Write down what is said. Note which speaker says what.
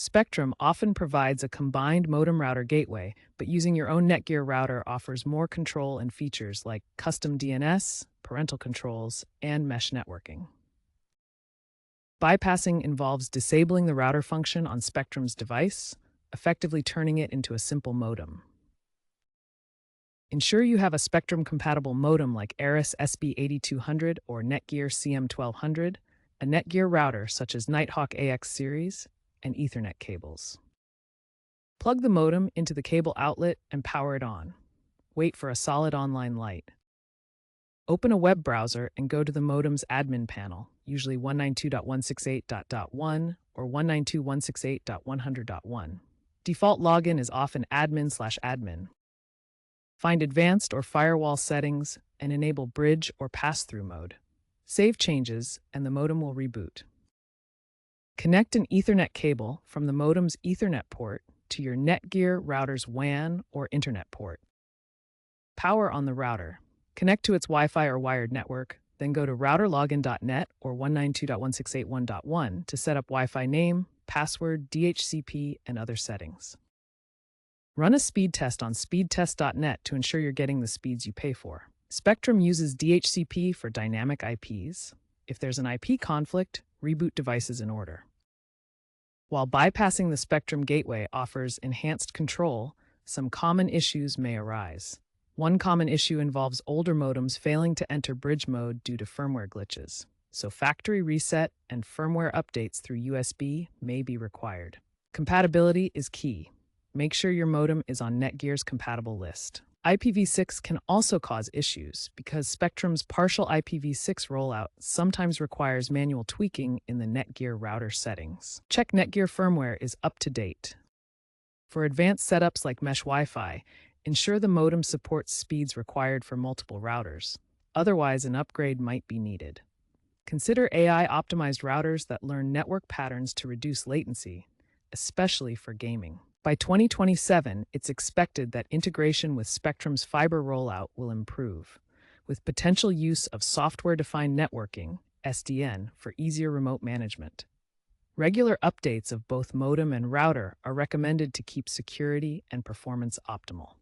Speaker 1: Spectrum often provides a combined modem router gateway, but using your own Netgear router offers more control and features like custom DNS, parental controls, and mesh networking. Bypassing involves disabling the router function on Spectrum's device, effectively turning it into a simple modem. Ensure you have a Spectrum-compatible modem like Aris SB8200 or Netgear CM1200, a Netgear router such as Nighthawk AX series, and Ethernet cables. Plug the modem into the cable outlet and power it on. Wait for a solid online light. Open a web browser and go to the modem's admin panel, usually 192.168.1 or 192.168.100.1. Default login is often admin/admin. Find advanced or firewall settings and enable bridge or pass-through mode. Save changes and the modem will reboot. Connect an Ethernet cable from the modem's Ethernet port to your Netgear router's WAN or Internet port. Power on the router. Connect to its Wi-Fi or wired network, then go to routerlogin.net or 192.168.1.1 to set up Wi-Fi name, password, DHCP, and other settings. Run a speed test on speedtest.net to ensure you're getting the speeds you pay for. Spectrum uses DHCP for dynamic IPs. If there's an IP conflict, reboot devices in order. While bypassing the Spectrum gateway offers enhanced control, some common issues may arise. One common issue involves older modems failing to enter bridge mode due to firmware glitches, so factory reset and firmware updates through USB may be required. Compatibility is key. Make sure your modem is on Netgear's compatible list. IPv6 can also cause issues because Spectrum's partial IPv6 rollout sometimes requires manual tweaking in the Netgear router settings. Check Netgear firmware is up to date. For advanced setups like mesh Wi-Fi, ensure the modem supports speeds required for multiple routers. Otherwise, an upgrade might be needed. Consider AI-optimized routers that learn network patterns to reduce latency, especially for gaming. By 2027, it's expected that integration with Spectrum's fiber rollout will improve, with potential use of software-defined networking, SDN, for easier remote management. Regular updates of both modem and router are recommended to keep security and performance optimal.